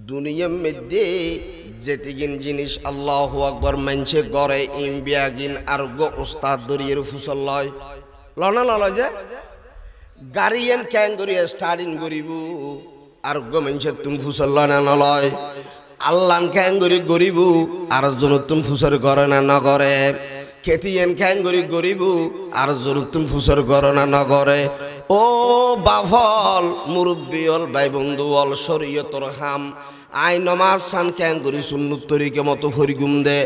দুনিয়ার মধ্যে যেতিগিন জিনিস আল্লাহু আকবার মানছে গড়ে ইমবিয়াগিন আর গো উস্তাদ দরিয়ের ফুসল লয় লনা লয় যে গাড়িয়ান ক্যাং করিয়া স্টার্টিং করিব আর গো মানছে তুমি ফুসল লয় না লয় আল্লাহ ক্যাং করি গরিব আর জন তুমি ফুসর করে না না করে খেতিয়ান ক্যাং করি গরিব আর জন তুমি ফুসর করে না না করে ও বাফল মুরব্বী হল ভাই বন্ধু হল শরীয়তর হাম আই নমাজ সান ক্যাং করি সুন্নত তরিকে মতো ফরিগুম দে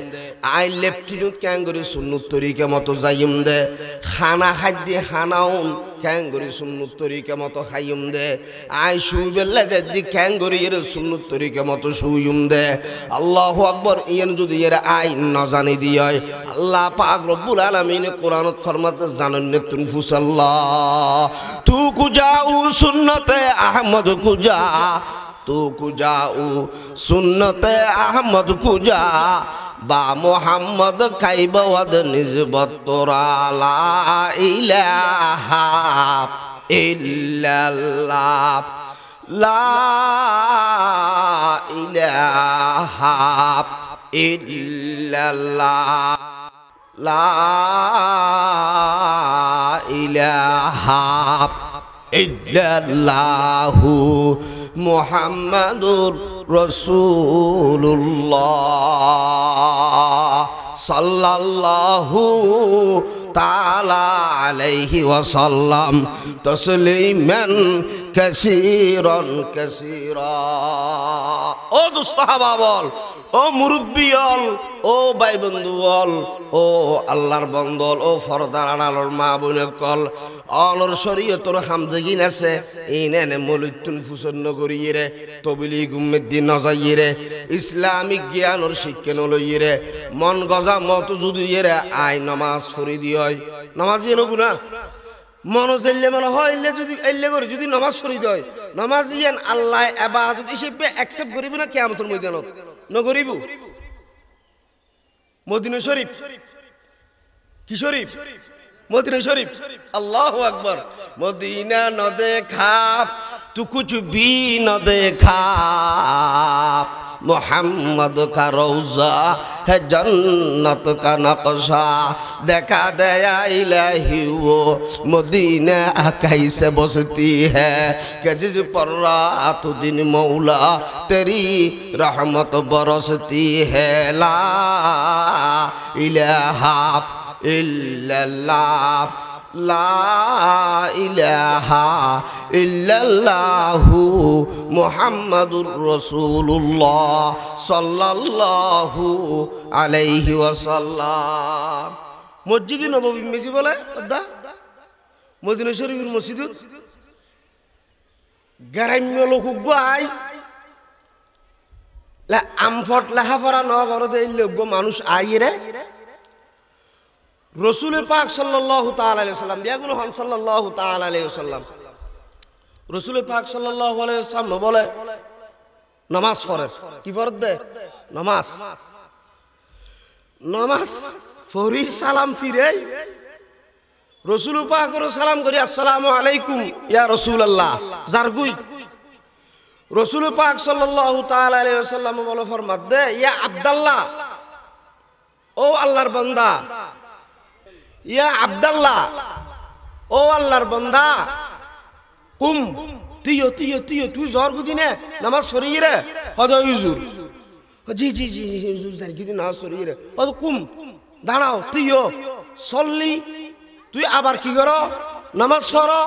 আই লেফটিনুত ক্যাং করি সুন্নত তরিকে মতো যাইম দে খানা খাদ্য খানাউন ক্যাং করি সুন্নত তরিকে মতো খাইম দে আই শুইবেলা যদি ক্যাং করি এর সুন্নত তরিকে মতো শুইম দে আল্লাহু আকবার ইয়েন যদি এর আই ন জানি দিয় আল্লাহ পাক রব্বুল আলামিন কোরআনত ফরমাতে জানেন নে তুন ফুসাল্লাহ তু কুজাউ সুন্নতে আহমদ কুজা তু কুজাউ সুন্নতে আহমদ কুজা বা মোহাম্মদ খাইবাদ নিজবত তোরা লা ইলাহা ইল্লাল্লাহ লা ইলাহা ইল্লাল্লাহ লা ইলাহা ইল্লাল্লাহু মুহাম্মাদুর রাসূলুল্লাহ সাল্লাল্লাহু তাআলা আলাইহি ওয়াসাল্লাম তাসলিমান কাসীরান কাসীরা ও দোস্ত সাহাবা বল ও মুরব্বী বল ও ভাই বন্ধু বল ও আল্লাহর বন্দল ও ফরদার আনালর মা বোনে কল অনর শরীয়তর হামজেগিন আছে ইনেনে মলিতুন ফুসন্ন করিয়ে তবলিগ উম্মতি নজাইয়ে ইসলামিক জ্ঞানর শিক্ষা নলইয়ে মন গজা মত যদি এরে আই নামাজ পড়ি দিয় নামাজ এনো গুনাহ মন জেললে মানে হয় যদি এল্লে করে যদি নামাজ পড়ি দেয় নামাজ ইয়ান আল্লাহ ইবাদত হিসেবে অ্যাকসেপ্ট করিব না কিয়ামতের ময়দানত ন করিব মদিনা শরীফ কি শরীফ মদিনা শরীফ আল্লাহু আকবার মদিনা ন দেখা তু কুছ ভি ন দেখা मोहम्मद का रोज़ा है जन्नत का नक्शा देखा दया इलाही वो मदीना कैसे बसती है कि जिस पर रात दिन मौला तेरी रहमत बरसती है ला इलाहा इल्लल्लाह ला इलाहा इल्लल्लाहु मुहम्मदुर रसूलुल्लाह सल्लल्लाहु अलैहि वसल्लम मस्जिद नबवी मेजी बोले अद्दा मदीना शरीफের মসজিদ গ্রাম্য লোক গায় লা আমফট লাহাফরা নগরতে এই লোক মানুষ আইরে রসুল পাক সাল্লাল্লাহু তাআলা আলাইহি ওয়াসাল্লাম বিয়াগুলো হন সাল্লাল্লাহু তাআলা আলাইহি ওয়াসাল্লাম রসুল পাক সাল্লাল্লাহু আলাইহি ওয়াসাল্লাম বলে নামাজ ফরজ কি ফরজ দে নামাজ নামাজ ফরি সালাম ফিরে রসুল পাক করে সালাম করি আসসালামু আলাইকুম ইয়া রাসূলুল্লাহ জারগুই রসুল পাক সাল্লাল্লাহু তাআলা আলাইহি ওয়াসাল্লাম বলে ফরমাত দে ইয়া আব্দুল্লাহ ও আল্লাহর বান্দা ইয়া আব্দুল্লাহ ও আল্লাহর বান্দা কুম তিয়ো তিয়ো তিয়ো তুই জোর গুদিনে নামাজ পড়িয়ে রে হদ হুজুর জি জি জি হুজুর জানি কি নামাজ পড়িয়ে রে হদ কুম দাঁড়াও তিয়ো সল্লি তুই আবার কি করো নামাজ পড়ো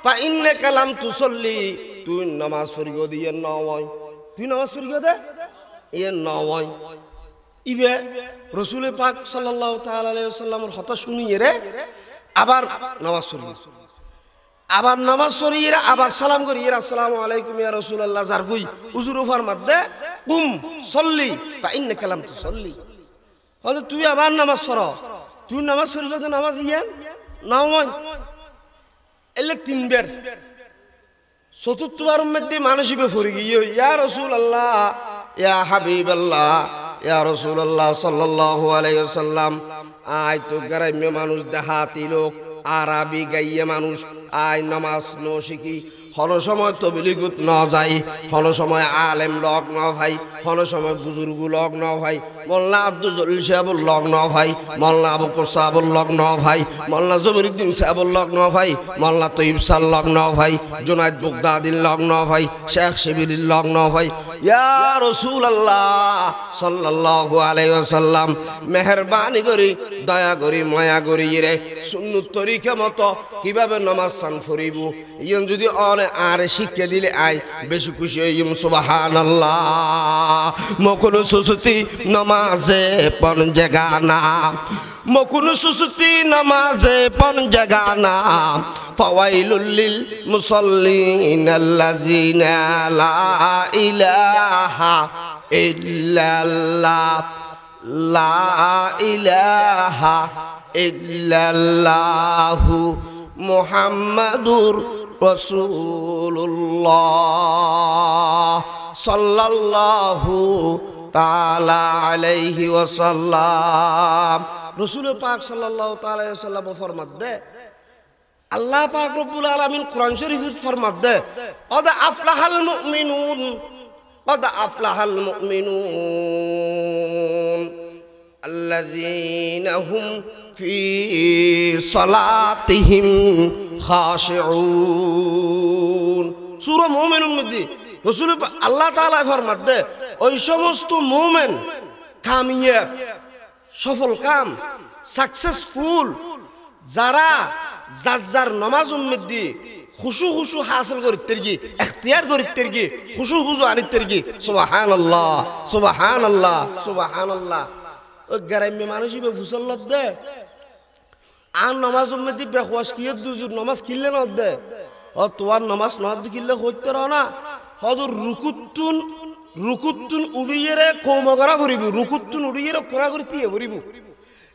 পা ইন্নে কালাম তুসল্লি তুই নামাজ পড়িয়ে দিয়ে নয় তুই নামাজ পড়িয়ে দে এ নয় ইবে রসুল পাক সাল্লাল্লাহু তাআলা আলাইহি ওয়াসাল্লামের কথা শুনিয়ে রে আবার নামাজ পড়িয়ে আবার নামাজ পড়িয়ে আবার সালাম করিয়ে আসসালামু আলাইকুম ইয়া রাসূলুল্লাহ জারগুই হুজুর ফরমাত দে কুম সল্লি ফা ইন্নাকা লাম তুসল্লি হযরত তুই আবার নামাজ পড়ো তুই নামাজ পড়িয়ে তো নামাজ ইয়ান নাওয়ান এলে তিনবার চতুর্থবারের মধ্যে মানুষিবে পড়ে গিয়ে ইয়া রাসূলুল্লাহ ইয়া হাবিবাল্লাহ ইয়া রাসূলুল্লাহ সাল্লাল্লাহু আলাইহি ওয়াসাল্লাম আই তো গ্রাম্য মানুষ দেহাতি লোক আরবি গাইয়ে মানুষ আই নামাজ নো শিখি হন সময় তবলিগুত ন যাই হন সময় আলেম লগ ন ভাই হন সময় বুজুর্গ লগ ন ভাই মোল্লা আব্দুল জলিল সাহেবুর লগ ন ভাই মোল্লা আবু বকর সাহেবুর লগ ন ভাই মোল্লা জমিরুদ্দিন সাহেবুর লগ ন ভাই মোল্লা তৈব সাল লগ ন ভাই জুনাইদ বুগদাদির লগ ন ভাই শেখ শিবিলির লগ ন ভাই ইয়া রাসূলুল্লাহ সাল্লাল্লাহু আলাইহি ওয়াসাল্লাম মেহেরবানি করি দয়া করি মায়া করি রে সুন্নত তরিকা মতো কিভাবে নামাজ সান ফরিব ইয়ন যদি অনে আর শিক্ষা দিলে আই বেশি খুশি হইম সুবহানাল্লাহ মকুন সুসুতি নামাজে পন জাগানা মকুন সুসুতি নামাজে পন জাগানা ফাওয়াইলুল লিল মুসাল্লিন আল্লাযিনা লা ইলাহা ইল্লাল্লাহ লা ইলাহা ইল্লাল্লাহু মুহাম্মাদুর রাসূলুল্লাহ সাল্লাল্লাহু তাআলা আলাইহি ওয়াসাল্লাম রাসূল পাক সাল্লাল্লাহু তাআলা আলাইহি ওয়াসাল্লাম ফরমাত দে আল্লাহ পাক রব্বুল আলামিন কোরআন শরীফে ফরমাত দে কদ আফলাহাল মুমিনুন কদ আফলাহাল মুমিনুন আল্লাযীনা হুম ফি সালাতিহিম খাশিউন সূরা মুমিনুন মধ্যে রাসূল আল্লাহ তাআলা ফরমাত দে ওই সমস্ত মুমিন কামিয়াব সফল কাম সাকসেসফুল যারা যার নামাজ মধ্যে খুশু খুশু হাসিল করিতে গি ইখতিয়ার করিতে গি খুশু খুশু আনিতে গি সুবহানাল্লাহ সুবহানাল্লাহ সুবহানাল্লাহ ও গ্রাম্য মানুষই বে ফুসল্লত দে আর নামাজ মধ্যে বেখওয়াস কিয়ত দুজুর নামাজ কিল্লে ন দে ও তোয়ার নামাজ ন কিল্লে হইতে রহ না হদুর রুকুতুন উড়িয়ে রে কৌমগরা ভরিব রুকুতুন উড়িয়ে রে কোনা করে দিয়ে ভরিব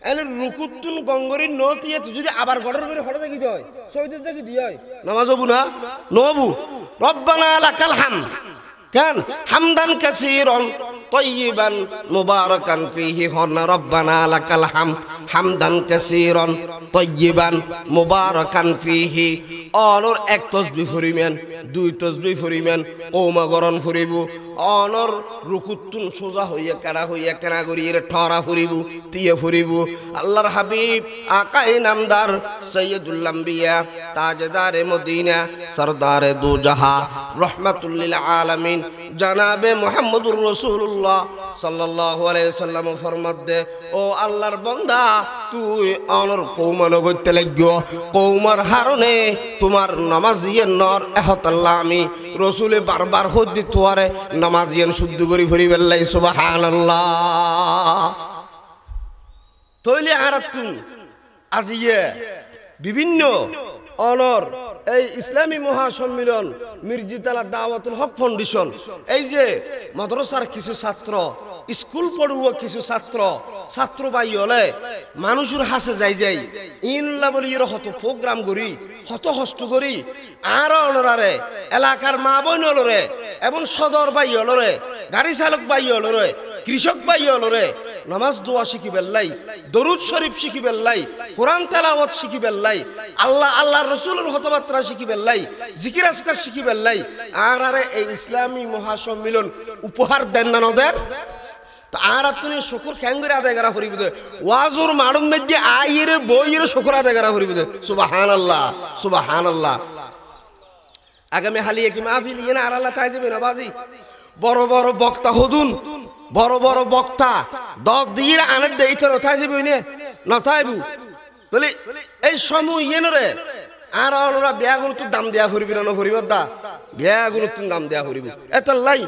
এনে রুকুতুন গঙ্গরির ন দিয়ে তুই যদি আবার গড়র করে হঠাৎ কি হয় সৈদের থেকে দিয়ে হয় নামাজ হবু না নবু রব্বানা লাকাল হামদ কেন হামদান কাসীরান طيبا مباركا فيه هن ربنا لك الحمد حمدا كثيرا طيبا مباركا فيه অনর এক তাসবিহ ফরিমেন দুই তাসবিহ ফরিমেন ওমা গরন ফরিব অনর রুকুতুন সোজা হইয়া কাড়া করিয়ে ঠরা ফরিব তিয়ে ফরিব আল্লাহর হাবিব আকায়ে নামদার সৈয়দুল আম্বিয়া তাজদারে মদিনা সরদারে দু জাহা রহমাতুল লিল আলামিন জনাবে মুহাম্মদুর রাসূলুল্লাহ সাল্লাল্লাহু আলাইহি ওয়াসাল্লাম ফরমাত দে ও আল্লাহর বান্দা তুই অনর কওমান গইতে লাগিও কওমার হারনে তোমার নামাজিয়ের নর এহতাল্লাহ আমি রাসূলে বারবার হদ্দি তোয়ারে নামাজিয়ান শুদ্ধ করি ফরিবেল্লাই সুবহানাল্লাহ তইলে আরাতুন আজিয়ে বিভিন্ন অনর এই ইসলামী মহাসম্মিলন মির্জিতালা দাওয়াতুল হক ফাউন্ডেশন এই যে মাদ্রাসার কিছু ছাত্র স্কুল পড়ুয়া কিছু ছাত্র ভাই হলে মানুষের হাসে যাই ইনলা বলি হত প্রোগ্রাম করি হত হস্ত করি আর অনরারে এলাকার মা বোন হলরে এবং সদর ভাই হলরে গাড়ি চালক ভাই হলরে কৃষক ভাই হলরে নামাজ দোয়া শিখি বেল্লাই দরুদ শরীফ শিখি বেল্লাই কোরআন তেলাওয়াত শিখি বেল্লাই আল্লাহর রাসূলের হতবার্তা শিখি বেল্লাই জিকির আজকার শিখি বেল্লাই আর আরে এই ইসলামী মহাসম্মিলন উপহার দেন না নদের তো আর তুমি শুকর খেঙ্গরে আদায় করা ফরিব দে ওয়াজুর মাড়ুম মধ্যে আইরে বইরে শুকর আদায় করা ফরিব দে সুবহানাল্লাহ সুবহানাল্লাহ আগামী হালিয়ে কি মাহফিল ইনা আর আল্লাহ তাই যাবে না বাজি বড় বড় বক্তা হদুন বড় বড় বক্তা 10 দিন আনে দেইতে রথাই যাবে না তাইবু বলি এই সময় ইনরে আর ওরা বিয়াগুলো তো দাম দেয়া করিবি না করিব দা বিয়াগুলো তো দাম দেয়া করিব এত লাই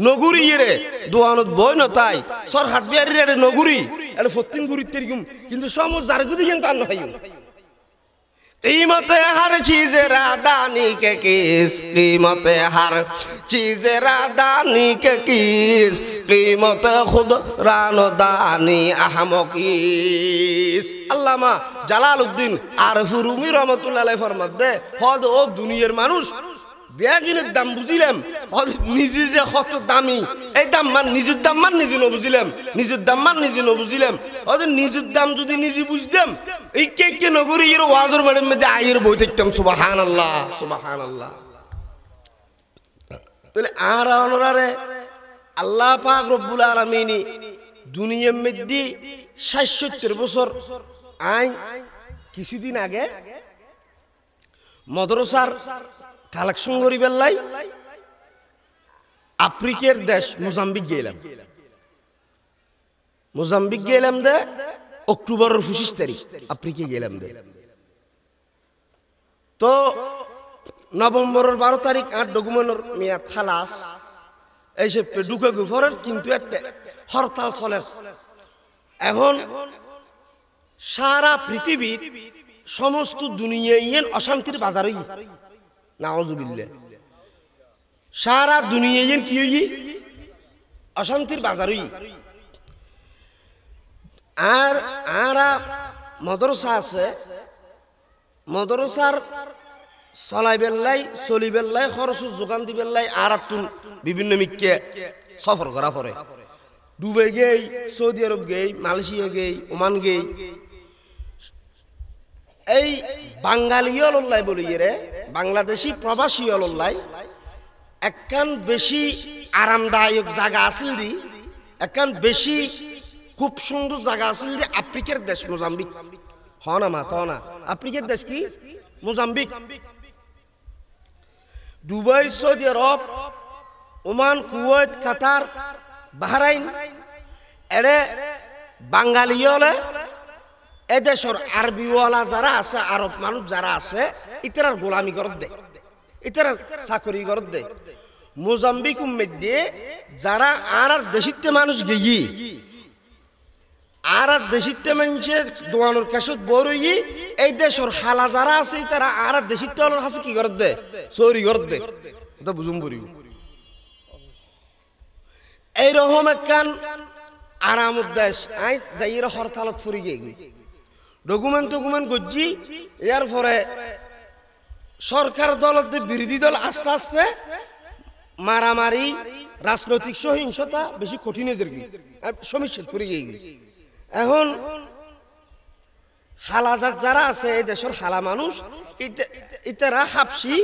নগুরি রে দোয়ানত বই না তাই সর হাট বিয়ারি রে নগুরি এর ফতিন গুরিতে কিন্তু সময় জারগুদি কিন্তু আর নয় कीमत हर चीज रादानी के किस कीमत हर चीज रादानी के किस कीमत खुद रानो दानी अहम किस अल्लामा জালালউদ্দিন আরফ রুমি রহমাতুল্লাহ আলাইহি ফরমাত দে হদ ও দুনিয়ার মানুষ বেয়াজিনের দাম বুঝিলাম নিজে যে কত দামি এই দাম মান নিজের দাম মান নিজে ন বুঝিলাম নিজের দাম মান নিজে ন বুঝিলাম ওদের নিজের দাম যদি নিজে বুঝতাম এই কে নগরী এর ওয়াজের মাঠের মধ্যে আয়ের বই দেখতাম সুবহানাল্লাহ সুবহানাল্লাহ তাহলে আর অনরারে আল্লাহ পাক রব্বুল আলামিন দুনিয়ার মধ্যে ৬০-৭০ বছর আইন কিছুদিন আগে মাদ্রাসার কালেকশন করি বেল্লাই আফ্রিকার দেশ মোজাম্বিক গেলাম দে অক্টোবরের ২৫ তারিখ আফ্রিকা গেলাম দে তো নভেম্বরের ১২ তারিখ আর ডকুমেন্টের মেয়াদ খালাস এই সে ঢুকে গুফরের কিন্তু হরতাল চলে এখন সারা পৃথিবীর সমস্ত দুনিয়ায় অশান্তির বাজার হই নাউজুবিল্লাহ সারা দুনিয়ায় কি হই অশান্তির বাজার হই আর মাদ্রাসা আছে মাদ্রাসার চলিবেল্লাই খরচ যোগান দিবেল্লাই আর বিভিন্ন মিককে সফর করা পরে দুবাই গেই সৌদি আরব গেই মালয়েশিয়া গেই ওমান গেই এই বাঙালি অলল্লাই বলি রে বাংলাদেশি প্রবাসী অলল্লাই একখান বেশি আরামদায়ক জায়গা আছিল দি একখান বেশি খুব সুন্দর জায়গা আছিল দি আফ্রিকার দেশ মোজাম্বিক হনা মা তো না আফ্রিকার দেশ কি মোজাম্বিক দুবাই সৌদি আরব ওমান কুয়েত কাতার বাহরাইন এরে বাঙালি হলে এদেশের আরবিওয়ালা যারা আছে আরব মানুষ যারা আছে ইতারার গোলামি করত দে ইতারা চাকরি করত দে মোজাম্বিক মধ্যে যারা আর দেশিতে মানুষ গেই আর দেশিতে মানুষের দোয়ানোর কাছত বড়ই এই দেশের হালা যারা আছে তারা আর দেশিতে হাসে কি করত দে চৌরি করত দে এটা বুঝুম পড়ি এইরকম একখান আরাম দেশ আই যাই হরতালত ফুরি গিয়ে ডকুমেন্ট গজ্জি ইয়ার পরে সরকার দল বিরোধী দল আস্তে আস্তে মারামারি রাজনৈতিক সহিংসতা বেশি কঠিন সমস্যা ফুরি গিয়ে এখন হালাজাত যারা আছে এই দেশের হালা মানুষ ইতারা হাফসি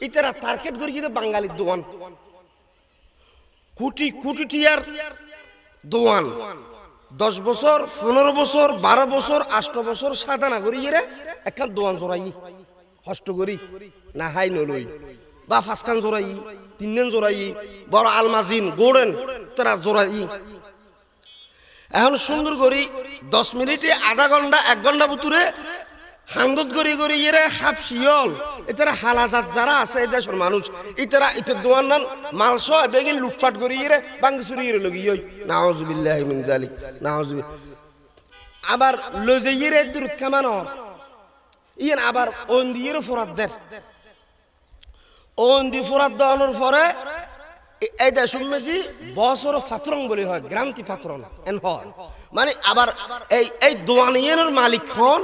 ইতারা টার্গেট করে গিয়ে বাঙালির দোয়ান কোটি কোটি টিয়ার দোয়ান 10 বছর 15 বছর 12 বছর 8 বছর সাদা না করি একখান দোয়ান জোড়াই হষ্ট করি না হাই নলই বা ফাঁসখান জোড়াই 3 জোড়াই বড় আলমাজিন গোড়েন তারা জোড়াই এখন সুন্দর করি 10 মিনিটে আধা ঘন্টা 1 ঘন্টা ভিতরে হান্দত গড়ি গড়ি ইয়ে হাফ শিয়ল এটারা হালাজাত যারা আছে এই দেশের মানুষ ইতারা ইতার দোয়ান নান মালস বেগিন লুটফাট গড়ি ইয়ে বাংসুরি ইয়ে লগি ইয় নাউজুবিল্লাহি মিন যালিক নাউজুবিল্লাহ আবার লজে ইয়ে দূর কামান ইয়েন আবার ওন্দি ইয়ে ফরাত দের ওন্দি ফরাত দানোর পরে এই দেশের মেজি বছর ফাতরং বলি হয় গ্রান্তি ফাতরং এন হয় মানে আবার এই দোয়ান ইয়েনের মালিক হন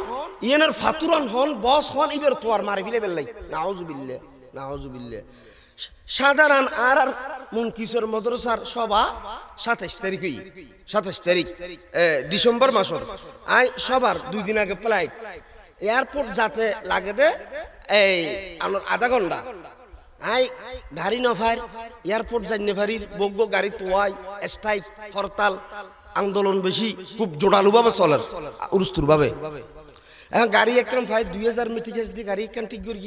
ইয়েনের ফাতুরান হন বস হন ইবের তোয়ার মারি ফেলে বেল্লাই নাউজুবিল্লাহ সাধারণ আর মুনকিসর মাদ্রাসার সভা 27 তারিখ ডিসেম্বর মাসের আই সবার 2 দিন আগে ফ্লাইট এয়ারপোর্ট যাতে লাগে দে এই আমার আধা ঘন্টা আই গাড়ি নফার এয়ারপোর্ট যাই নেফারির বগ্য গাড়ি তোয়াই স্ট্রাইক হরতাল আন্দোলন বেশি খুব জোরালো ভাবে চলে উরুস্তুর ভাবে এখন গাড়ি একখান ভাই 2000 মিটার দিয়ে গাড়ি একখান ঠিক করি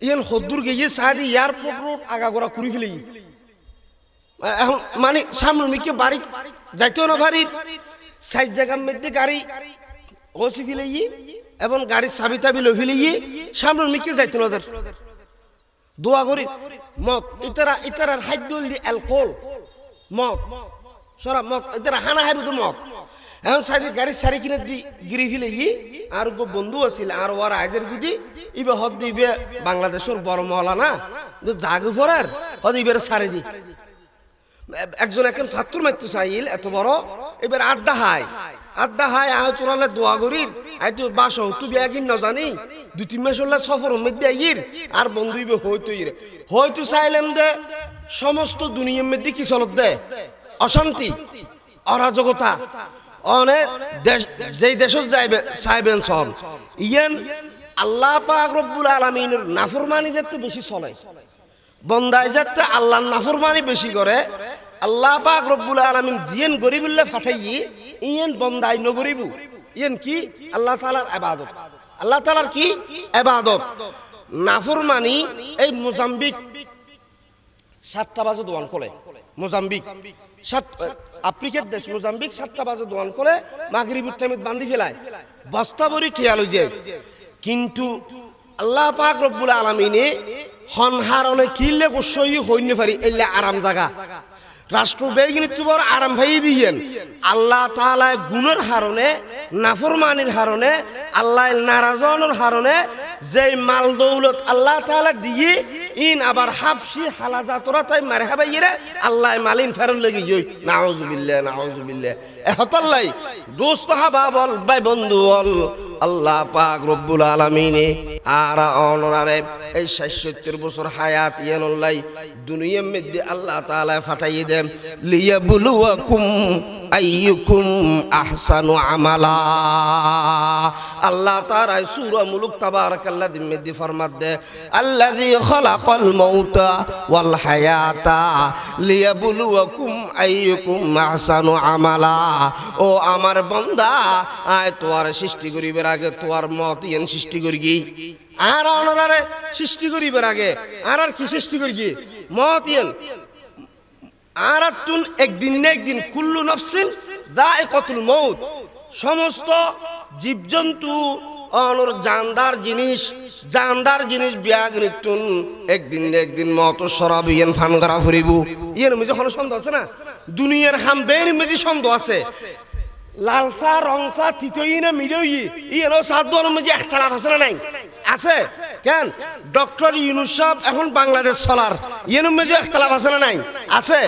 ইয়ান হদ্দুর গিয়ে সাদি এয়ারপোর্ট রোড আগাগোড়া ঘুরি ফেলি এখন মানে সামনে মিকে বাড়ি যাইতেও না বাড়ির সাইড জায়গার মধ্যে গাড়ি ওসি ফেলে এবং গাড়ির চাবি টাবি লো ফেলে সামনে মিকে যাইতো না দোয়া করি মত ইতারার হাইডুল দি অ্যালকোহল মত সরা মত ইতারা হানা হাইব তো মত এখন সাইডে গাড়ি সারি কিনে দি গিরি ফেলে আর গো বন্ধু আছিল আর ওর আইজের গুদি ইবে হদ দিবে বাংলাদেশের বড় মওলানা জাগু ফরার হদ ইবের সারি দি একজন এখন ফাতুর মাইতু চাইল এত বড় এবার আড্ডা হাই আহ তোরালে দোয়া করির আইতো বাস তুই একদিন ন জানি 2-3 মাস হলে সফর মধ্যে আইর আর বন্ধু ইবে হয়তো চাইলাম দে সমস্ত দুনিয়ার মধ্যে কি চলত দে অশান্তি অরাজকতা অনেক দেশ যেই দেশত যাইবে চাইবেন সব ইয়ান আল্লাহ পাক রব্বুল আলামিনের নাফরমানি যেতে বেশি চলে বন্দায় যাতে আল্লাহর নাফরমানি বেশি করে আল্লাহ পাক রব্বুল আলামিন জিয়েন গরিবুল্লাহ ফাটাইয়ে ইয়েন বন্দায় নগরিবু ইয়েন কি আল্লাহ তাআলার ইবাদত আল্লাহ তাআলার কি ইবাদত নাফরমানি এই মোজাম্বিক 7টা বাজে দোয়ান করে মোজাম্বিক আফ্রিকার দেশ মোজাম্বিক 7টা বাজে দোয়ান করে মাগরিবের টাইমে বান্ধি ফেলায় বস্তা ভরি খেয়াল হয়ে কিন্তু আল্লাহ পাক রব্বুল আলামিনে হনহারনে কিলে গোসই হইনে পারি এলা আরাম জায়গা রাষ্ট্র বেগিনি তুবর আরাম ভাই দিয়েন আল্লাহ তাআলা গুনার হারনে নাফরমানির হারনে আল্লাহ নারাজনের হারনে যেই মাল দৌলত আল্লাহ তাআলা দিয়ে ইন আবার হাফসি হালাজাতরা তাই মারহাবাইরে আল্লাহ মালিন ফেরল লাগি জই নাউজুবিল্লাহ এহতাল্লাই দোস্ত হাবাবল ভাই বন্ধু বল আল্লাহ পাক রব্বুল আলামিনে আর অনরারে এই 70 বছর হায়াত ইয়ানুল্লাহ দুনিয়ার মধ্যে আল্লাহ তাআলা ফাটাইয়ে দেন লিয়াবলুয়াকুম আইয়ুকুম আহসানু আমালা আল্লাহ তাআলা সূরা মুলুক তাবারাকাল্লাযী মধ্যে ফরমাত দে আল্লাযী খালাকাল মাউতা ওয়াল হায়াতা লিয়াবলুয়াকুম আইয়ুকুম আহসানু আমালা ও আমার বান্দা আয় তোর সৃষ্টি করিবার আগে তোর মত ইয়ান সৃষ্টি করিগি আর অনরারে সৃষ্টি করিবার আগে আর কি সৃষ্টি করিগি মত ইয়ান আর তুন একদিন না একদিন কুল্লু নফসিন যায়িকাতুল মউত সমস্ত জীবজন্তু অনর জানদার জিনিস বিয়াগরিতুন একদিন না একদিন মত সরাবিয়ান ফানগারা ফুরিবু ইয়ের মধ্যে কোনো সন্দেহ আছে না দুনিয়ার হামবের মধ্যে সন্দেহ আছে লালসা রংসা তিতই না মিডই ইয়ের সাদর মধ্যে ইখতিলাফ আছে না নাই আছে কেন ডক্টর ইউনূস সাহেব এখন বাংলাদেশ চলার ইয়ের মধ্যে ইখতিলাফ আছে না নাই আছে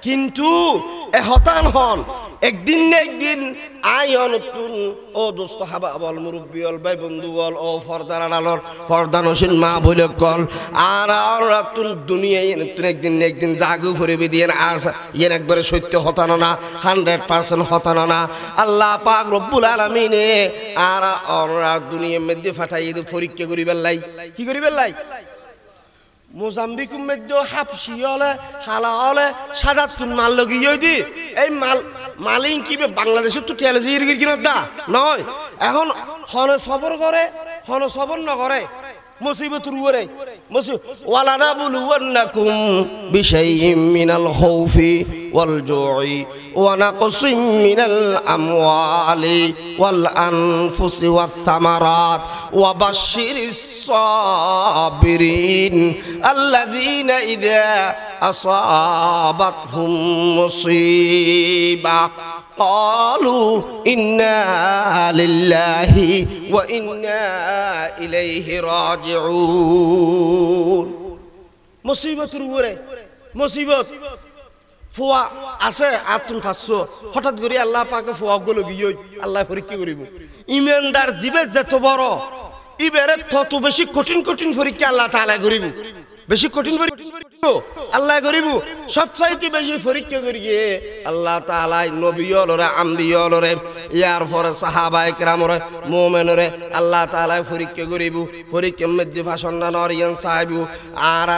কিন্তু এ হতান হন একদিন না একদিন আয়ন তুন ও দোস্ত হাবা বল মুরব্বী বল ভাই বন্ধু বল ও ফরদার আড়ালর ফরদানসীন মা বলে কল আর তুন দুনিয়ায় তুন একদিন না একদিন জাগু করিবি দিয়ে আস ইয়েন একবারে সত্য হতানো না 100% হতানো না আল্লাহ পাক রব্বুল আলামিনে আর ওরা দুনিয়ার মধ্যে ফাটাই দে পরীক্ষা করিবার লাই কি করিবার লাই মোজাম্বিকের মধ্যে হাফসি হলে হালা হলে ৭০ মাল লগিয়ে দি এই মালিন কি বাংলাদেশের তো টেলিভিশন কিনা দা নয় এখন হন সবর করে হন সবর ন করে মুসিবত রুরে ওয়ালা নাবলুওয়ান্নাকুম বিশাইইম মিনাল খাউফি ওয়াল জুই ওয়া নাকসিম মিনাল আমওয়ালি ওয়াল আনফুসি ওয়াত থামারাত ওয়া বাশশিরিস সাবিরিন আল্লাযীনা ইযা আসাবাতহুম মুসিবা قالوا إنا لله وإنا إليه راجعون মুসিবত রুরে মুসিবত ফুয়া আছে আতুন ফাসো হঠাৎ করে আল্লাহ পাকে ফুয়া গুলো গিয়ে আল্লাহ পরীক্ষা করিব ইমানদার জীবে যত বড় ইবেরে তত বেশি কঠিন পরীক্ষা আল্লাহ তাআলা করিব বেশি কঠিন পরীক্ষা আল্লাহ করিব সবচাইতে বেশি পরীক্ষা করিয়ে আল্লাহ তাআলা নবী হলরে আম্বিয়া হলরে ইয়ার পরে সাহাবায়ে কেরামরে মুমিনরে আল্লাহ তাআলা পরীক্ষা করিব পরীক্ষার মধ্যে ভাষণ না নরিয়ান সাহেবু আর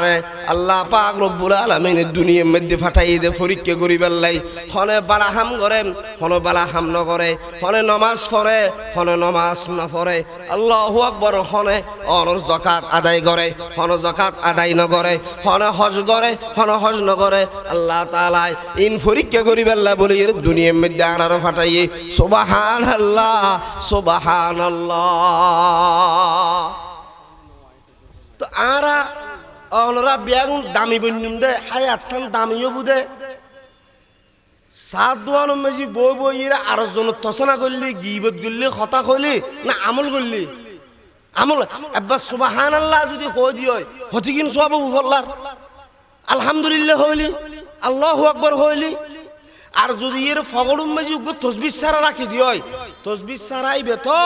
আল্লাহ পাক রব্বুল আলামিন দুনিয়ার মধ্যে ফাটাই দে পরীক্ষা করিবার লাই হনে বালাহাম করে হনে বালাহাম ন করে হনে নামাজ পড়ে হনে নামাজ না পড়ে আল্লাহু আকবার হনে অনর যাকাত আদায় করে হনে যাকাত আদায় ন করে হনে হজ করে হনে হজ ন করে আল্লাহ তাআলা ইন পরীক্ষা করিবার লাই বলি এর দুনিয়ার মধ্যে আনার ফাটাই সুবহানাল্লাহ সুবহানাল্লাহ তো আরা অনরা বিয়াং দামি বন্যম দে হায়াতখান দামিও বুদে সাত দোয়ানো মেজি বই বইরা আর জন তসনা করলি গিবত করলি হতা কইলি না আমল করলি আমল আব্বা সুবহানাল্লাহ যদি হই দিয় হতি কিন সব উফল্লার আলহামদুলিল্লাহ হইলি আল্লাহু আকবার হইলি আর যদি এর ফগড়ুম মেজি তসবিহ সারা রাখি দিয় তসবিহ সারাইবে তো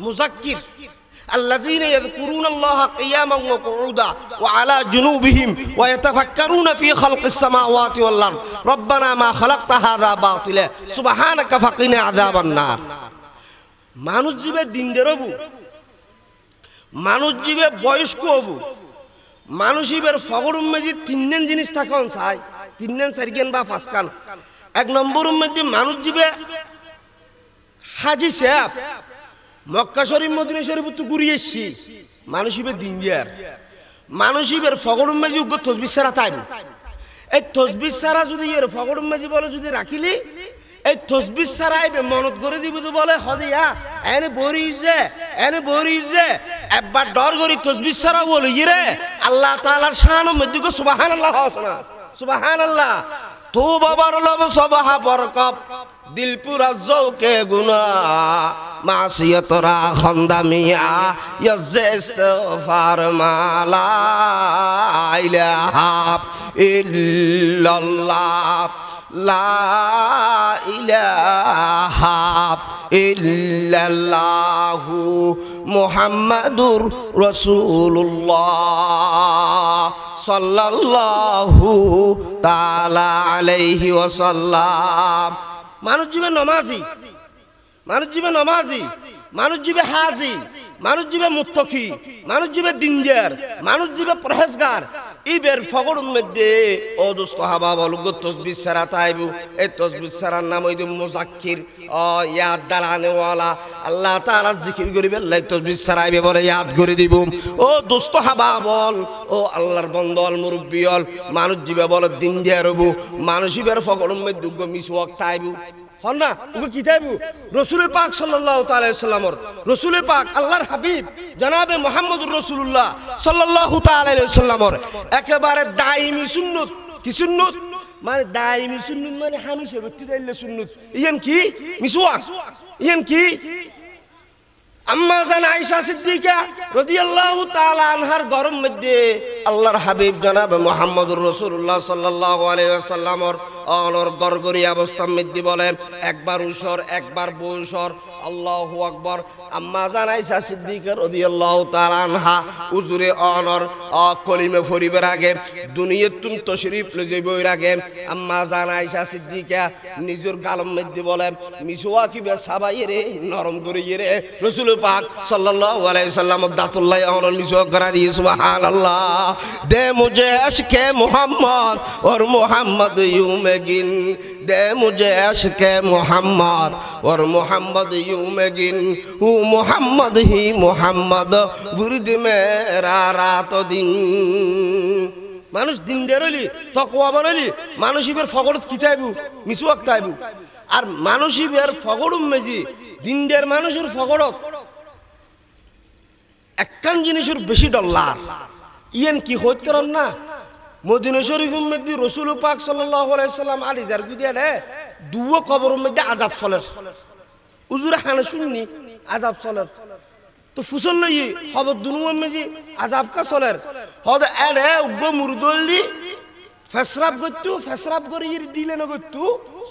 মুজাক্কির الذين يذكرون الله قياما وقعودا وعلى جنوبهم ويتفكرون في خلق السماوات والأرض ربنا ما خلقت هذا باطلا سبحانك فقنا عذاب النار মানুষ জীবে দিন দেরবু মানুষ জীবে বয়স্ক হবু মানুষের ফগড়ুম মেজি তিনজন জিনিস থাকুন চাই তিনজন চারিখান বা পাঁচখান এক নম্বর মধ্যে মানুষ জীবে হাজি সাহেব মক্কা শরীফ মদিনা শরীফ তো ঘুরিয়ে এসছি মানুষের দিন দিয়ার মানুষের ফগড়ুম মেজি উগ্র তসবির সারা তাই এই তসবির সারা যদি এর ফগড়ুম মেজি বলে যদি রাখিলি এই তসবির সারাই মনত করে দিব তো বলে হদিয়া এনে বরিজ যে একবার ডর করি তসবির সারা বলে রে আল্লাহ তাআলার শান মধ্যে গো সুবহানাল্লাহ হসনা সুবহানাল্লাহ তো বাবার লব সবাহা বরকব দিল পুরা জৌকে গুনা মাসিয়তরা খন্দামিয়া ইস্তিগফার মালা ইলাহা ইল্লাল্লাহ লা ইলাহা ইল্লাল্লাহু মুহাম্মাদুর রাসূলুল্লাহ সাল্লাল্লাহু তাআলা আলাইহি ওয়াসাল্লাম মানুষ জীবে নমাজি মানুষ জীবে নমাজি মানুষ জীবে হাজি মানুষ জীবে মুত্তাকি মানুষ জীবে দিনদার মানুষ জীবে পরহেজগার ইবের ফগড়ুর মধ্যে ও দোস্ত হাবা বলগো তসবিহ সারা তাইবু এই তসবিহ সারার নাম হইল মুজাক্কির ও ইয়াদ দালানে ওয়ালা আল্লাহ তাআলা জিকির করিবে লাই তসবিহ সারাইবে বলে ইয়াদ করে দিব ও দোস্ত হাবা বল ও আল্লাহর বন্দল মুরব্বিয়ল মানুষ জীবে বলে দিনদার হবু মানুষ ইবের ফগড়ুর মধ্যে গো মিসওয়াক তাইবু হন না তুমি কি তাইবু রাসূল পাক সাল্লাল্লাহু তাআলা আলাইহি সাল্লামর রাসূল পাক আল্লাহর হাবিব জনাবে মুহাম্মদুর রাসূলুল্লাহ সাল্লাল্লাহু তাআলা আলাইহি সাল্লামর একেবারে দাইমি সুন্নাত কি সুন্নাত মানে দাইমি সুন্নাত মানে হামেশা করতে দিলে সুন্নাত ইয়ান কি মিসওয়াক ইয়ান কি আম্মা জান আয়েশা সিদ্দিকা রাদিয়াল্লাহু তাআলা আনহার গরম মধ্যে আল্লাহর হাবিব জনাবে মুহাম্মদুর রাসূলুল্লাহ সাল্লাল্লাহু আলাইহি ওয়াসাল্লামর অনর গরগরি অবস্থার মধ্যে বলে একবার উসর একবার বউসর আল্লাহু আকবার আম্মা জান আয়েশা সিদ্দিকা রাদিয়াল্লাহু তাআলা আনহা উজুরে অনর কলিমে ফরিবের আগে দুনিয়াতুন তশরিফ লে যাইবর আগে আম্মা জান আয়েশা সিদ্দিকা নিজের গালম মধ্যে বলে মিসওয়াকি বে সাবাইরে নরম করিয়ে রাসূল পাক সাল্লাল্লাহু আলাইহি সাল্লাম দাতুল্লাহ অনর মিসওয়াক করা দিয়ে সুবহানাল্লাহ দে মুঝে আশকে মুহাম্মদ और मोहम्मद यूं में गिन दे मुझे अश्के मोहम्मद और मोहम्मद यूं में गिन हूँ मोहम्मद ही मोहम्मद बुर्द मेरा रात दिन মানুষ দিন দেরলি তকওয়া বানালি মানুষ ইবের ফগড়ত কিতাইবু মিসওয়াক তাইবু আর মানুষ ইবের ফগড়ুম মেজি দিন দের মানুষের ফগড়ত একখান জিনিসের বেশি ডলার ইয়ান কি হইতরন না মদিনা শরীফের মধ্যে রাসূল পাক সাল্লাল্লাহু আলাইহি সাল্লাম আলী জার গুদিয়া রে দুও কবরের মধ্যে আযাব চলে হুজুরে হানা শুননি আযাব চলে তো ফুসল লই খবর দুনুর মধ্যে আযাব কা চলে হদ এডে উগ্র মুরদলি ফসরাব গতু ফসরাব করি দিলে না গতু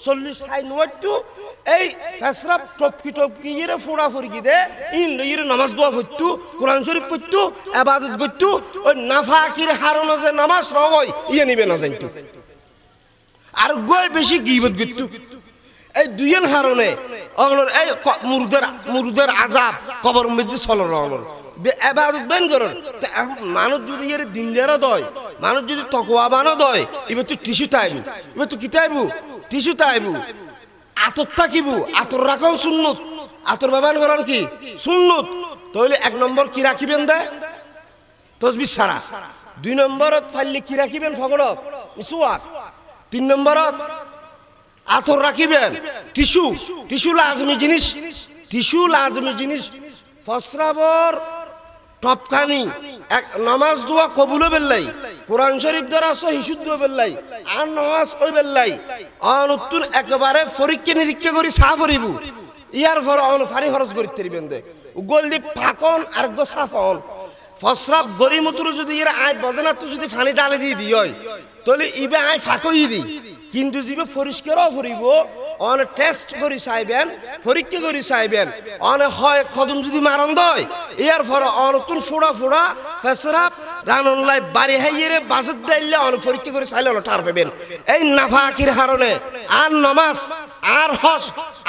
40 60 ওয়াটু এই ফসরাব টপকি ইরে ফোড়া ফরকি দে ইন লইরে নামাজ দোয়া হইতু কোরআন শরীফ পড়তু ইবাদত গতু ও নাফাকির হারন যে নামাজ নয় ইয়ে নিবে না জানতু আর গয় বেশি গীবত গতু এই দুইন হারনে অগলর এই মুরদের আযাব কবর মধ্যে চলর অগলর ইবাদত বেন করন তো মানুষ যদি এর দিন দেরা দয় মানুষ যদি তকওয়া বানা দয় ইবে তো টিস্যু তাইবু ইবে তো কি তাইবু টিস্যু তাইবু আতর থাকিবু আতর রাখন সুন্নত আতর ব্যবহার করেন কি সুন্নত তাহলে এক নম্বর কি রাখিবেন দে তসবিহ সারা দুই নম্বরত ফাইলে কি রাখিবেন ফগড়ত মিসওয়াক তিন নম্বরত আতর রাখিবেন টিস্যু লাজমি জিনিস ফসরাবর টপকানি এক নামাজ দোয়া কবুল বেল্লাই কোরআন শরীফ দ্বারা সহি শুদ্ধ বেল্লাই আর নামাজ ওই বেল্লাই অনতুন একেবারে পরীক্ষা নিরীক্ষা করি সাফ করিবু ইয়ার পর অন ফারি খরচ করিতে দিবেন দে উগল দি ফাকন আর গো সাফন ফসরাব গরিমতুর যদি এর আই বদনাত যদি পানি ডালে দিয়ে দিই তাহলে ইবে আই ফাকই দি কিন্তু জিবে পরিষ্কারও করিব অন টেস্ট করি চাইবেন পরীক্ষা করি চাইবেন অন হয় কদম যদি মারণ দয় এর পর অনতুন ফোড়া ফেসরাপ রানুল্লাহ বাড়ি হাইয়ে বাজত দিলে অনেক পরীক্ষা করে চাইলে ঠার পাবেন এই নাফাকির হারণে আর নামাজ আর হজ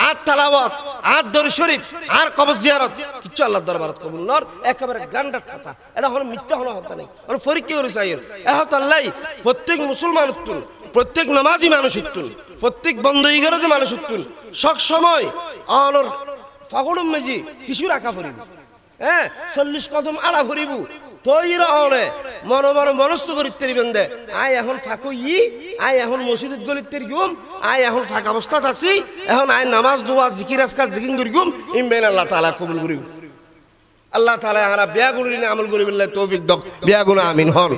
আর তালাওয়াত আর দরুদ শরীফ আর কবর জিয়ারত কিচ্ছু আল্লাহর দরবারত কবুল নর একেবারে গ্রান্ডার কথা এটা হলো মিথ্যা হলো হতা নাই আর পরীক্ষা করে চাইল এহত আল্লাহ প্রত্যেক মুসলমান উত্তুন প্রত্যেক নামাজি মানুষ উত্তুন প্রত্যেক বন্ধুইগরতে মানুষ উত্তুন সব সময় অনর ফাগড়ম মেজি কিছু রাখা পড়িব হ্যাঁ 40 কদম আড়া ভরিব তৈর অনে মনোমর মনস্থ করিতে দিবেন দে আই এখন ফাঁকো আই এখন মসজিদত গলিতে গিম আই এখন ফাঁকা অবস্থাত আছি এখন আই নামাজ দোয়া জিকির আজকার জিকির করিম ইমবেন আল্লাহ তাআলা কবুল করিব আল্লাহ তাআলা আমরা বিয়া গুলি না আমল করিব আল্লাহ তৌফিক দাও বিয়া গুনা আমিন হন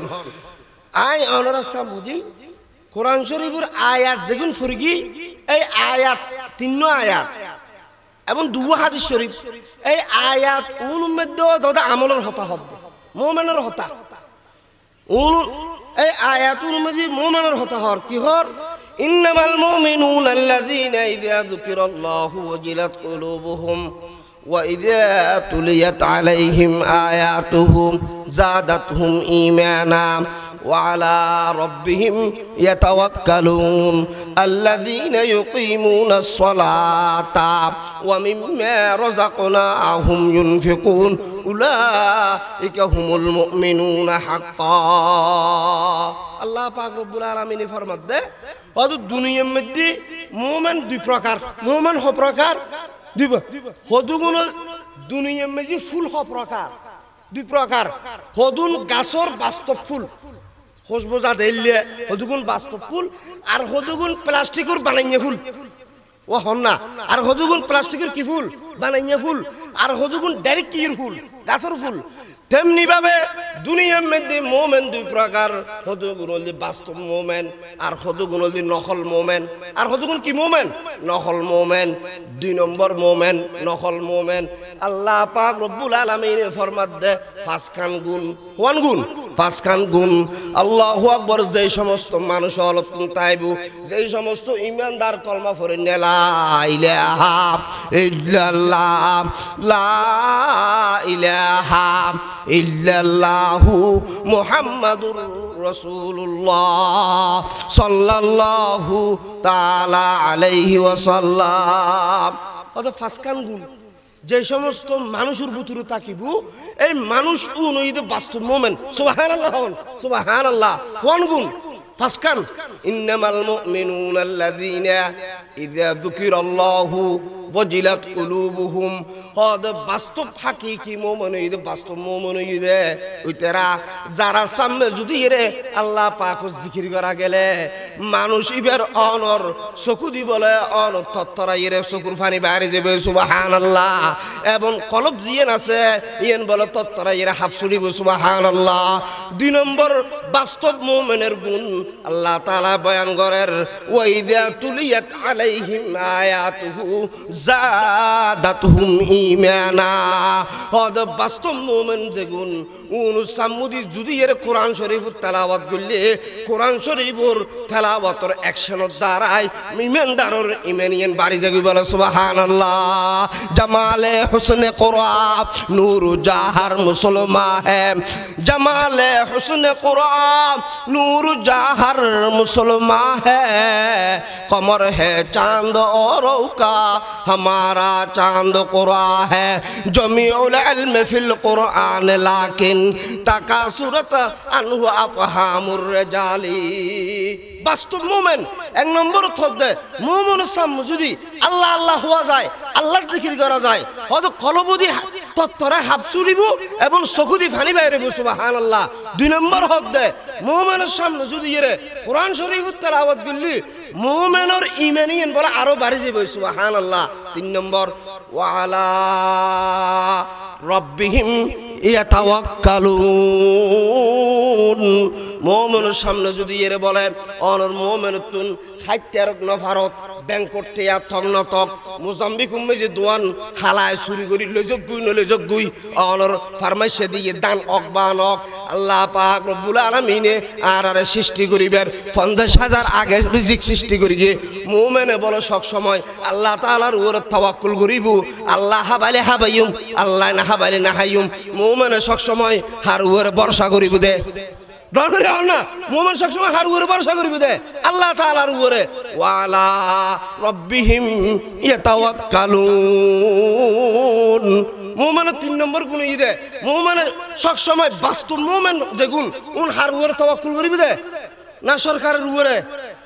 আই অনরা সব বুঝি কোরআন শরীফের আয়াত যেগুন ফুরগি এই আয়াত 3 আয়াত এবং 2 হাদিস শরীফ এই আয়াত মধ্যে দাদা আমলের হতা হবে মুমিনের হতা এই আয়াতুল মধ্যে মুমিনের হতা হর কি হর ইন্নামাল মুমিনুনা আল্লাযীনা ইযা যুকিরাল্লাহু ওয়াজিলাত কুলুবুহুম ওয়া ইযা তুলিয়াত আলাইহিম আয়াতুহু যাদাতহুম ঈমানা وعلى ربهم يتوكلون الذين يقيمون الصلاة ومما رزقناهم ينفقون أولئك هم المؤمنون حقا الله পাক রব্বুল আলামিন ফরমাত দে ওদ দুনিয়ার মধ্যে মুমিন দুই প্রকার মুমিন হ প্রকার দিব হদুগুন দুনিয়ার মধ্যে ফুল হ প্রকার দুই প্রকার হদুন গাছর বাস্তব ফুল খুশবুজা দিলে হদুগুন বাস্তব ফুল আর হদুগুন প্লাস্টিকের বানাইয়ে ফুল ও হন না আর হদুগুন প্লাস্টিকের কি ফুল বানাইয়ে ফুল আর হদুগুন ডাইরেক্ট কির ফুল গাছের ফুল তেমনি ভাবে দুনিয়ার মধ্যে মুমিন দুই প্রকার হদুগুন হল বাস্তব মুমিন আর হদুগুন হল নকল মুমিন আর হদুগুন কি মুমিন নকল মুমিন 2 নম্বর মুমিন নকল মুমিন আল্লাহ পাক রব্বুল আলামিন ফরমাত দে 5 খান গুণ কোন গুণ 5 খান গুণ আল্লাহু আকবার যেই সমস্ত মানুষ হলতুন তাইবু যেই সমস্ত ঈমানদার কলমা পড়ে লা ইলাহা ইল্লাল্লাহ লা ইলাহা ইল্লাল্লাহু মুহাম্মাদুর রাসূলুল্লাহ সাল্লাল্লাহু তাআলা আলাইহি ওয়াসাল্লাম কত 5 খান গুণ যে সমস্ত মানুষের ভিতরে তাকিবু এই মানুষ উনইদে বাস্তব মুমিন সুবহানাল্লাহ সুবহানাল্লাহ কোন গুণ 5 খান ইন্নামাল মুমিনুনা আল্লাযীনা ইযা যুকিরাল্লাহু ওয়াজিলাত কুলুবুহুম হদ বাস্তব হাকিকি মুমিন ইদে বাস্তব মুমিন ইদে ওইতারা যারা সামনে যদি রে আল্লাহ পাক জিকির করা গেলে মানুষ ইবের অনর চকু দি বলে অন তত্তরাইরে চকুর পানি বাইরে যাবে সুবহানাল্লাহ এবং কলব জিয়েন আছে ইয়েন বলে তত্তরাইরে হাফসুরিব সুবহানাল্লাহ 2 নম্বর বাস্তব মুমিনের গুণ আল্লাহ তাআলা বয়ান করেন ওয়া ইযা তুলিয়াত আলাইহিম আয়াতুহু যাদাতহুম ঈমানা হদ বাস্তব মুমিন যে গুণ উনু সামুদি যদি এর কোরআন শরীফের তেলাওয়াত করলে কোরআন শরীফের তেলাওয়াতের অ্যাকশনের দ্বারাই ঈমানদারের ঈমানিয়ান বাড়ি যাবে বলে সুবহানাল্লাহ জামালে হুসনে কোরআন নূর জাহার মুসলমান है जमाले हुस्न कुरान नूर जाहर मुसलमान है कमर है चांद और का हमारा चांद कुरान है जमीउल इल्म फिल कुरान लाकिन तकासुरत अनहु अफहामुर रिजाली বাস্তব মুমিন এক নম্বর থদে মুমিনের সামনে যদি আল্লাহ আল্লাহ হওয়া যায় আল্লাহর জিকির করা যায় হয়তো কলবদি তত্তরে হাফসুরিব এবং চকুদি পানি বাইরে সুবহানাল্লাহ 2 নম্বর হদে মুমিনের সামনে যদি এর কোরআন শরীফের তেলাওয়াত করলি মুমিনের ঈমানিয়ান বলে আরো বাড়ি যাবে সুবহানাল্লাহ 3 নম্বর ওয়ালা রব্বিহিম ইয়াতাওয়াক্কালুন মুমিনের সামনে যদি এরে বলে অনর মুমিনুতুন খাইত্যারক নফারত ব্যাংকট টিয়া থক নতক মোজাম্বিক উম্মে যে দোয়ান হালায় চুরি করি লজক গুই অনর ফার্মাসে দিয়ে দান অকবানক আল্লাহ পাক রব্বুল আলামিনে আরে সৃষ্টি করিবার 50,000 আগে রিজিক সৃষ্টি করি গিয়ে মুমিনে বলে সব সময় আল্লাহ তাআলার উপরে তাওয়াক্কুল করিব আল্লাহ হাবালে হাবাইম আল্লাহ না হাবালে না হাইম মুমিনে সব সময় হার উপরে ভরসা করিব দে ডর করে না মুমিন সব সময় হার উপরে ভরসা করিব দে আল্লাহ তাআলার উপরে ওয়ালা রাব্বিহিম ইয়াতাওয়াক্কালুন মুমিনের 3 নম্বর গুণ ই দে মুমিনে সব সময় বাস্তব মুমিন যে গুণ উন হার উপরে তাওয়াক্কুল করিব দে না সরকারের উপরে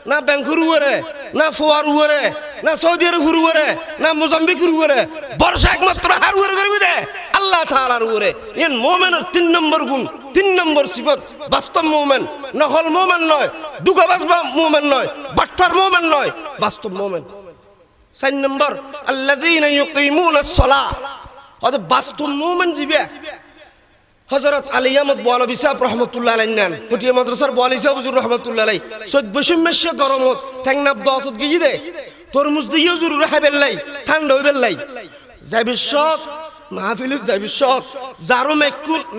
না ব্যাংকের উপরে না ফোয়ার উপরে না সৌদি আরবের উপরে না মোজাম্বিকের উপরে ভরসা একমাত্র হার উপরে করিব দে আল্লাহ তাআলার উপরে ইন মুমিনের 3 নম্বর গুণ 3 নম্বর সিফত বাস্তব মুমিন নকল মুমিন নয় দুগাবাজ মুমিন নয় বাটফার মুমিন নয় বাস্তব মুমিন 4 নম্বর আল্লাযীনা ইউকিমুনাস সালাহ ওদের বাস্তব মুমিন জিবে হযরত আলী আহমদ বলবি সাহেব রহমাতুল্লাহ আলাইহি নাম কুটিয়া মাদ্রাসার বলি সাহেব হুজুর রহমাতুল্লাহ আলাইহি সৈয়দ বসিমেশে গরমত ঠ্যাংনাব দত গিয়ে দে তরমুজ দিয়ে হুজুর রাহাবেল লাই ঠান্ডা হইবেল লাই যাইবিশত মাহফিল যাইবিশত জারো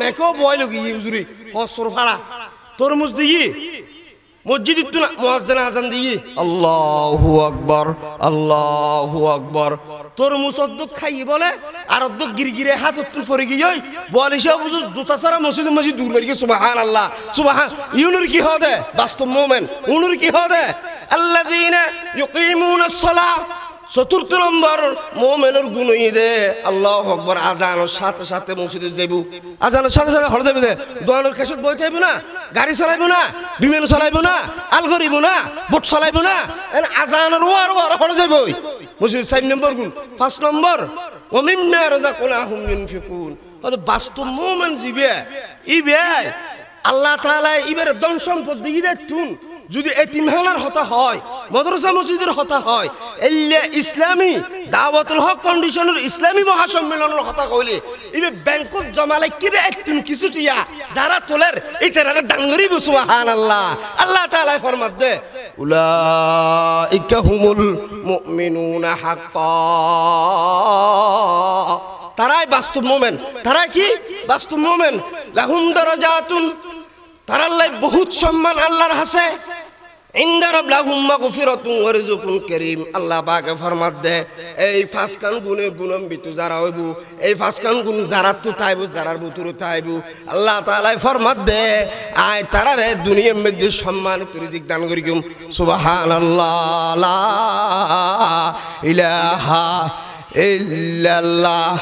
মেকো বয় লগি হুজুরি হসর ফাড়া তরমুজ দিয়ে মসজিদ না মুয়াজ্জিন আযান দিয়ে আল্লাহু আকবার তরমুজ অদ্দক খাই বলে আর অদ্দক গিরগিরে হাত উত্তর পড়ে গিয়ে বলি সব হুজুর জুতা ছাড়া মসজিদ দূর মারি সুবহানাল্লাহ সুবহান ইউনুর কি হদে বাস্তব মুমিন উনুর কি হদে আল্লাযীনা ইউকিমুনাস সালাহ চতুর্থ নম্বর মুমিনের গুণ দে আল্লাহু আকবার আযানের সাথে সাথে মসজিদে যাইবো আযানের সাথে সাথে হল যাবে দে দোয়ানোর কাছে বই থাকবে না গাড়ি চালাইবো না বিমান চালাইবো না আল করিবো না বোট চালাইবো না আযানের ওয়ার হল যাইবো মসজিদ 4 নম্বর গুণ 5 নম্বর ওয়া মিম্মা রাযাকনাহুম ইউনফিকুন ওদের বাস্তব মুমিন জিবে ইবে আল্লাহ তাআলা ইবের ধন সম্পদ দিয়ে দেতুন যদি এতিমখানার হতা হয় মাদ্রাসা মসজিদের হতা হয় এল্লে ইসলামী দাওয়াতুল হক ফাউন্ডেশনের ইসলামী মহাসম্মেলনের হতা কইলে ইবে ব্যাংকত জমালে কিরে এতিম কিছুটিয়া যারা তোলের ইতারে ডাঙ্গরি সুবহানাল্লাহ আল্লাহ তাআলা ফরমাত দে উলাইকা হুমুল মুমিনুনা হাক্কা তারাই বাস্তব মুমিন তারা কি বাস্তব মুমিন লাহুম দারাজাতুন তারার লাই বহুত সম্মান আল্লাহর হাসে ইনদা রাব্বিহিম মাগফিরাতুন ওয়া রিজকুন কারীম আল্লাহ পাক ফরমাত দে এই ফাসকান গুণে গুণান্বিত যারা হইব এই ফাসকান গুণ যারা তুতাইব যারার ভিতরে তাইব আল্লাহ তাআলা ফরমাত দে আয় তারারে দুনিয়ার মধ্যে সম্মানিত রিজিক দান করিকুম সুবহানাল্লাহ লা ইলাহা ইল্লাল্লাহ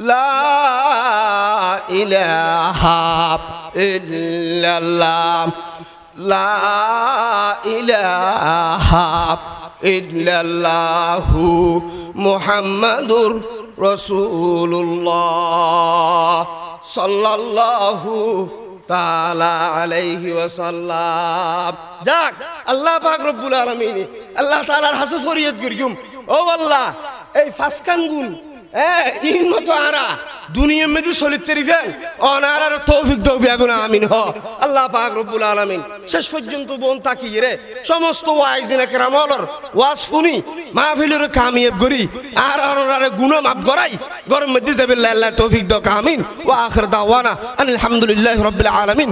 লা ইলাহা ইল্লাল্লাহ লা ইলাহা ইল্লাল্লাহু মুহাম্মাদুর রাসূলুল্লাহ সাল্লাল্লাহু তাআলা আলাইহি ওয়াসাল্লাম যাক আল্লাহ পাক রব্বুল আলামিন আল্লাহ তাআলার হাসে ফরিয়াদ করিম ও আল্লাহ এই ফাসকান গুণ ইন মতো আরা দুনিয়ার মধ্যে চলিতে রিফেন অনারার তৌফিক দাও বিয়াগুন আমিন হ আল্লাহ পাক রব্বুল আলামিন শেষ পর্যন্ত বোন তাকিয়ে রে সমস্ত ওয়াইজিনে কেরামলর ওয়াজ শুনি মাহফিলের কামিয়াব করি আর আর গুনাহ মাফ করাই গরম মধ্যে যাবে আল্লাহ তৌফিক দাও আমিন ওয়া আখির দাওয়ানা আলহামদুলিল্লাহি রাব্বিল আলামিন।